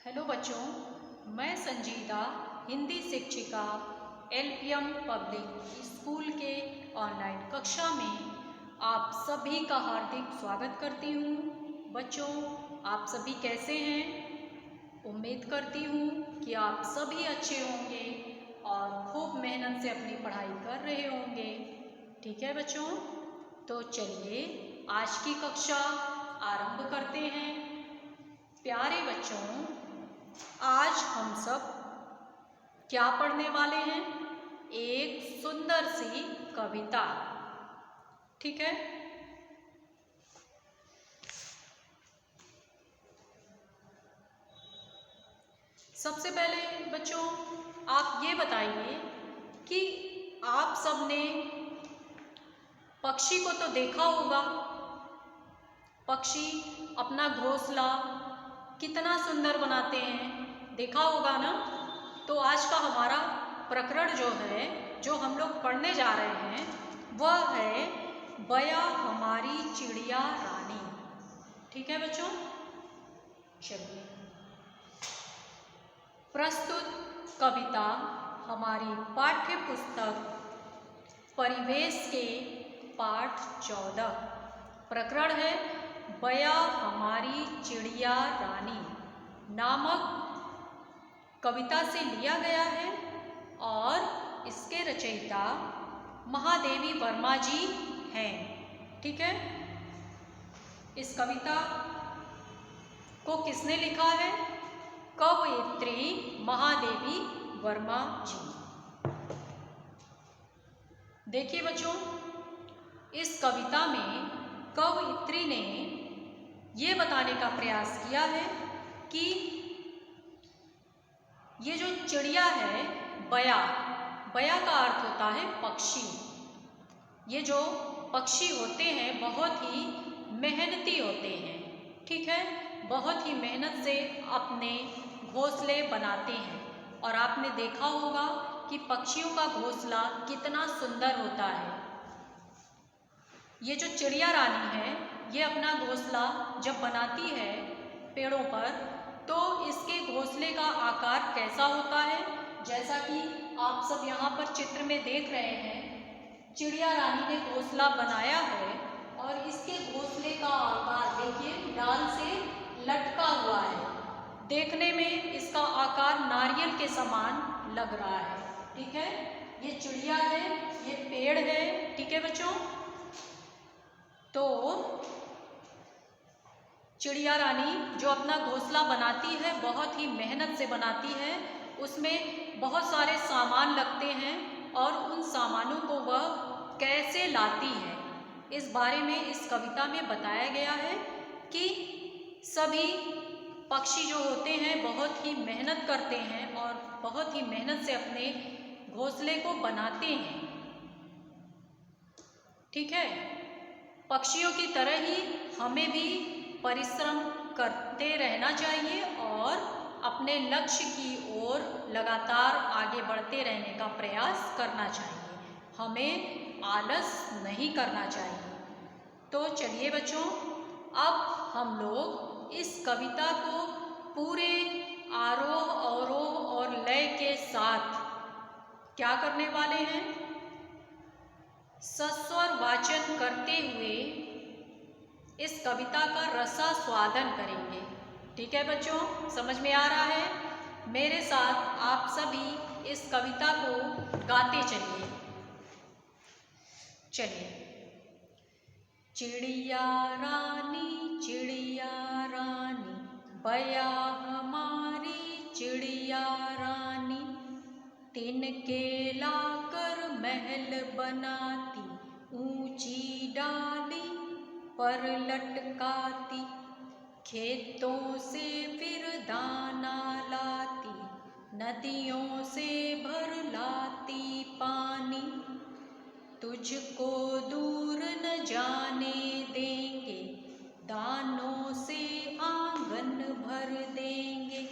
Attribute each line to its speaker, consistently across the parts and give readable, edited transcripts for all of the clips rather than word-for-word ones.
Speaker 1: Hello बच्चों, मैं संजीदा हिंदी शिक्षिका एलपीएम पब्लिक स्कूल के ऑनलाइन कक्षा में आप सभी का हार्दिक स्वागत करती हूँ। बच्चों, आप सभी कैसे हैं? उम्मीद करती हूँ कि आप सभी अच्छे होंगे और खूब मेहनत से अपनी पढ़ाई कर रहे होंगे। ठीक है बच्चों, तो चलिए आज की कक्षा आरंभ करते हैं। प्यारे बच्चों, आज हम सब क्या पढ़ने वाले हैं? एक सुंदर सी कविता। ठीक है, सबसे पहले बच्चों आप ये बताइए कि आप सबने पक्षी को तो देखा होगा। पक्षी अपना घोंसला कितना सुंदर बनाते हैं, देखा होगा ना। तो आज का हमारा प्रकरण जो है, जो हम लोग पढ़ने जा रहे हैं, वह है बया हमारी चिड़िया रानी। ठीक है बच्चों, चलिए प्रस्तुत कविता हमारी पाठ्य पुस्तक परिवेश के पाठ 14 प्रकरण है बया हमारी चिड़िया रानी नामक कविता से लिया गया है और इसके रचयिता महादेवी वर्मा जी हैं। ठीक है, इस कविता को किसने लिखा है? कवयित्री महादेवी वर्मा जी। देखिए बच्चों, इस कविता में कवयित्री ने ये बताने का प्रयास किया है कि ये जो चिड़िया है बया, बया का अर्थ होता है पक्षी। ये जो पक्षी होते हैं बहुत ही मेहनती होते हैं। ठीक है, बहुत ही मेहनत से अपने घोंसले बनाते हैं और आपने देखा होगा कि पक्षियों का घोंसला कितना सुंदर होता है। ये जो चिड़िया रानी है, ये अपना घोंसला जब बनाती है पेड़ों पर, तो इसके घोंसले का आकार कैसा होता है? जैसा कि आप सब यहाँ पर चित्र में देख रहे हैं, चिड़िया रानी ने घोंसला बनाया है और इसके घोंसले का आकार देखिए डाल से लटका हुआ है। देखने में इसका आकार नारियल के समान लग रहा है। ठीक है, ये चिड़िया है, ये पेड़ है। ठीक है बच्चों, तो चिड़िया रानी जो अपना घोंसला बनाती है बहुत ही मेहनत से बनाती है। उसमें बहुत सारे सामान लगते हैं और उन सामानों को वह कैसे लाती है, इस बारे में इस कविता में बताया गया है कि सभी पक्षी जो होते हैं बहुत ही मेहनत करते हैं और बहुत ही मेहनत से अपने घोंसले को बनाते हैं। ठीक है, पक्षियों की तरह ही हमें भी परिश्रम करते रहना चाहिए और अपने लक्ष्य की ओर लगातार आगे बढ़ते रहने का प्रयास करना चाहिए। हमें आलस नहीं करना चाहिए। तो चलिए बच्चों, अब हम लोग इस कविता को पूरे आरोह अवरोह और लय के साथ क्या करने वाले हैं? सस्वर वाचन करते हुए इस कविता का रसास्वादन करेंगे। ठीक है बच्चों, समझ में आ रहा है? मेरे साथ आप सभी इस कविता को गाते चलिए। चलिए। चिड़िया रानी बया हमारी चिड़िया रानी, तिनके लाकर महल बनाती, ऊंची डाली पर लटकाती, खेतों से फिर दाना लाती, नदियों से भर लाती पानी, तुझको दूर न जाने देंगे, दानों से आंगन भर देंगे,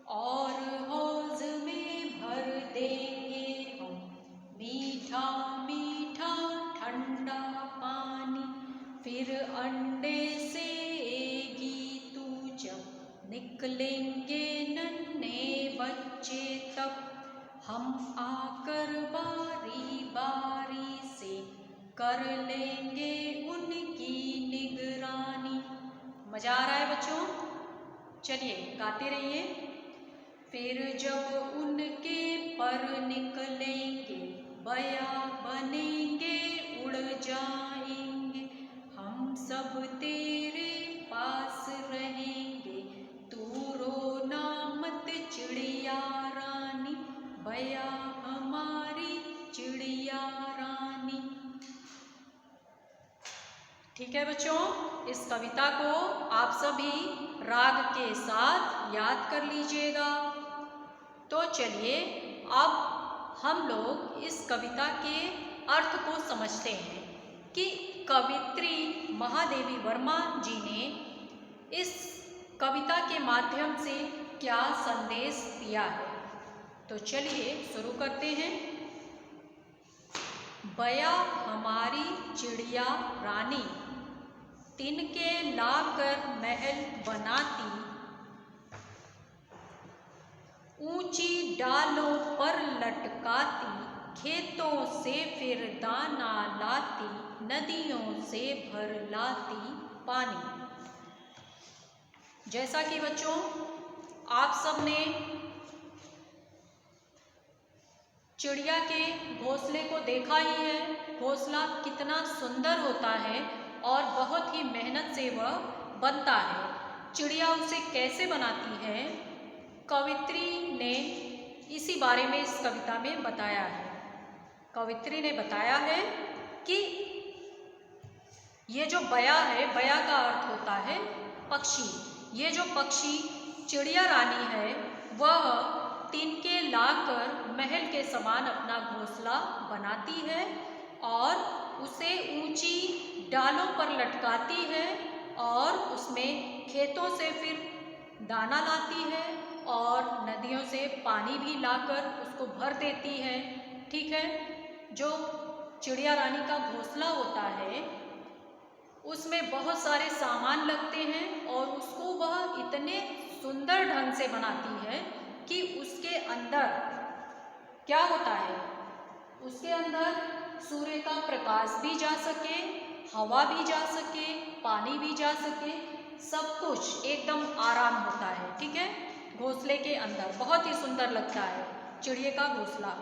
Speaker 1: और हौज में भर देंगे हम मीठा मीठा ठंडा पानी, फिर अंडे सेएगी तू जब निकलेंगे नन्हे बच्चे तब हम आकर बारी बारी से कर लेंगे उनकी निगरानी। मजा आ रहा है बच्चों? चलिए गाते रहिए। फिर जब उनके पर निकलेंगे बया बनेंगे उड़ जाएंगे, हम सब तेरे पास रहेंगे, तू रोना मत चिड़िया रानी, बया हमारी चिड़िया रानी। ठीक है बच्चों, इस कविता को आप सभी राग के साथ याद कर लीजिएगा। तो चलिए अब हम लोग इस कविता के अर्थ को समझते हैं कि कवित्री महादेवी वर्मा जी ने इस कविता के माध्यम से क्या संदेश दिया है। तो चलिए शुरू करते हैं। बया हमारी चिड़िया रानी, तिनके लाकर महल बनाती, ऊंची डालों पर लटकाती, खेतों से फिर दाना लाती, नदियों से भर लाती पानी। जैसा कि बच्चों आप सब ने चिड़िया के घोंसले को देखा ही है। घोंसला कितना सुंदर होता है और बहुत ही मेहनत से वह बनता है। चिड़िया उसे कैसे बनाती है, कवित्री ने इसी बारे में इस कविता में बताया है। कवित्री ने बताया है कि ये जो बया है, बया का अर्थ होता है पक्षी। ये जो पक्षी चिड़िया रानी है वह तिनके लाकर महल के समान अपना घोंसला बनाती है और उसे ऊंची डालों पर लटकाती है और उसमें खेतों से फिर दाना लाती है और नदियों से पानी भी लाकर उसको भर देती है। ठीक है, जो चिड़िया रानी का घोंसला होता है उसमें बहुत सारे सामान लगते हैं और उसको वह इतने सुंदर ढंग से बनाती है कि उसके अंदर क्या होता है, उसके अंदर सूर्य का प्रकाश भी जा सके, हवा भी जा सके, पानी भी जा सके, सब कुछ एकदम आराम होता है। ठीक है, घोंसले के अंदर बहुत ही सुंदर लगता है चिड़िया का घोंसला।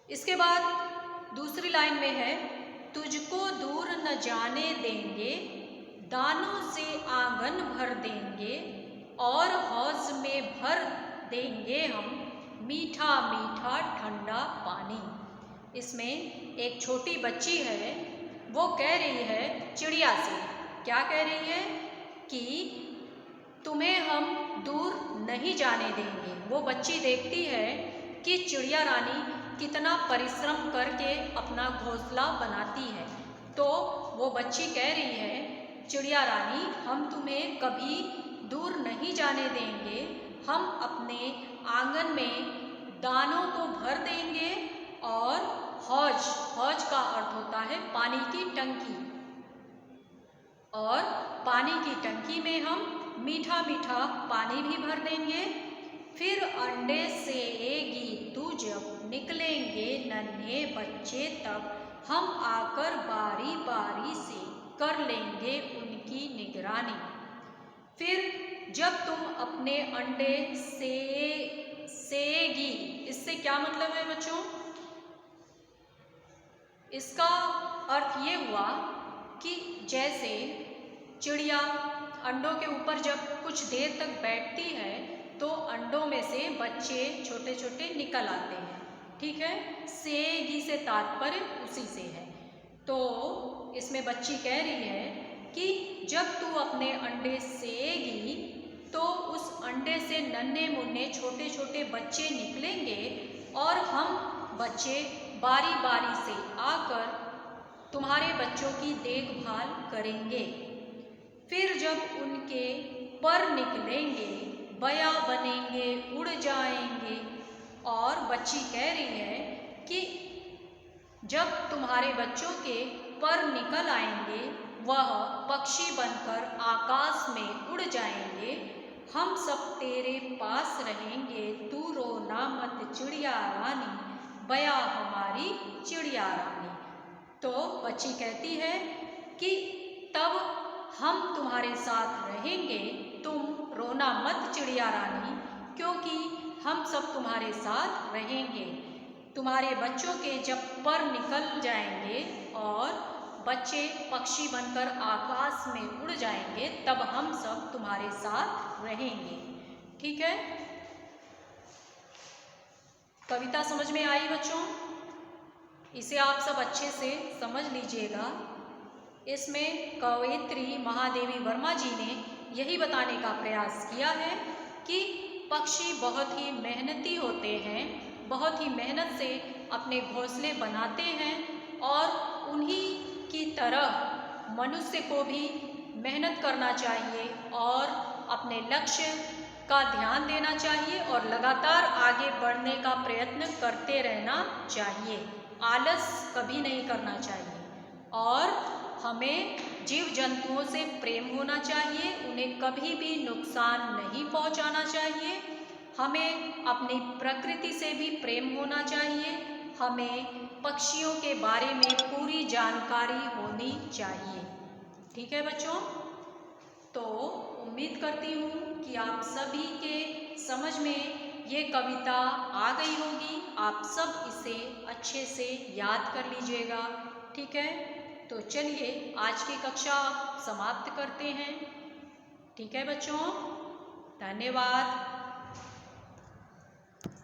Speaker 1: इसके बाद दूसरी लाइन में है, तुझको दूर न जाने देंगे, दानों से आंगन भर देंगे और हौज में भर देंगे हम मीठा मीठा ठंडा पानी। इसमें एक छोटी बच्ची है, वो कह रही है चिड़िया से, क्या कह रही है कि तुम्हें हम दूर नहीं जाने देंगे। वो बच्ची देखती है कि चिड़िया रानी कितना परिश्रम करके अपना घोंसला बनाती है, तो वो बच्ची कह रही है चिड़िया रानी हम तुम्हें कभी दूर नहीं जाने देंगे, हम अपने आंगन में दानों को भर देंगे और हौज, हौज का अर्थ होता है पानी की टंकी, और पानी की टंकी में हम मीठा मीठा पानी भी भर देंगे। फिर अंडे सेएगी तू जब निकलेंगे नन्हे बच्चे तब, हम आकर बारी बारी से कर लेंगे उनकी निगरानी। फिर जब तुम अपने अंडे सेएगी, इससे क्या मतलब है बच्चों? इसका अर्थ ये हुआ कि जैसे चिड़िया अंडों के ऊपर जब कुछ देर तक बैठती है तो अंडों में से बच्चे छोटे छोटे निकल आते हैं। ठीक है, सेएगी से तात्पर्य उसी से है। तो इसमें बच्ची कह रही है कि जब तू अपने अंडे सेएगी तो उस अंडे से नन्हे मुन्ने छोटे छोटे बच्चे निकलेंगे और हम बच्चे बारी बारी से आकर तुम्हारे बच्चों की देखभाल करेंगे। फिर जब उनके पर निकलेंगे बया बनेंगे उड़ जाएंगे। और बच्ची कह रही है कि जब तुम्हारे बच्चों के पर निकल आएंगे वह पक्षी बनकर आकाश में उड़ जाएंगे, हम सब तेरे पास रहेंगे, तू रोना मत चिड़िया रानी, बया हमारी चिड़िया रानी। तो बच्ची कहती है कि तब हम तुम्हारे साथ रहेंगे, तुम रोना मत चिड़िया रानी, क्योंकि हम सब तुम्हारे साथ रहेंगे। तुम्हारे बच्चों के जब पर निकल जाएंगे और बच्चे पक्षी बनकर आकाश में उड़ जाएंगे, तब हम सब तुम्हारे साथ रहेंगे। ठीक है, कविता समझ में आई बच्चों? इसे आप सब अच्छे से समझ लीजिएगा। इसमें कवयित्री महादेवी वर्मा जी ने यही बताने का प्रयास किया है कि पक्षी बहुत ही मेहनती होते हैं, बहुत ही मेहनत से अपने घोंसले बनाते हैं और उन्हीं की तरह मनुष्य को भी मेहनत करना चाहिए और अपने लक्ष्य का ध्यान देना चाहिए और लगातार आगे बढ़ने का प्रयत्न करते रहना चाहिए, आलस कभी नहीं करना चाहिए। और हमें जीव जंतुओं से प्रेम होना चाहिए, उन्हें कभी भी नुकसान नहीं पहुंचाना चाहिए। हमें अपनी प्रकृति से भी प्रेम होना चाहिए, हमें पक्षियों के बारे में पूरी जानकारी होनी चाहिए। ठीक है बच्चों, तो उम्मीद करती हूँ कि आप सभी के समझ में ये कविता आ गई होगी। आप सब इसे अच्छे से याद कर लीजिएगा। ठीक है, तो चलिए आज की कक्षा समाप्त करते हैं। ठीक है बच्चों, धन्यवाद।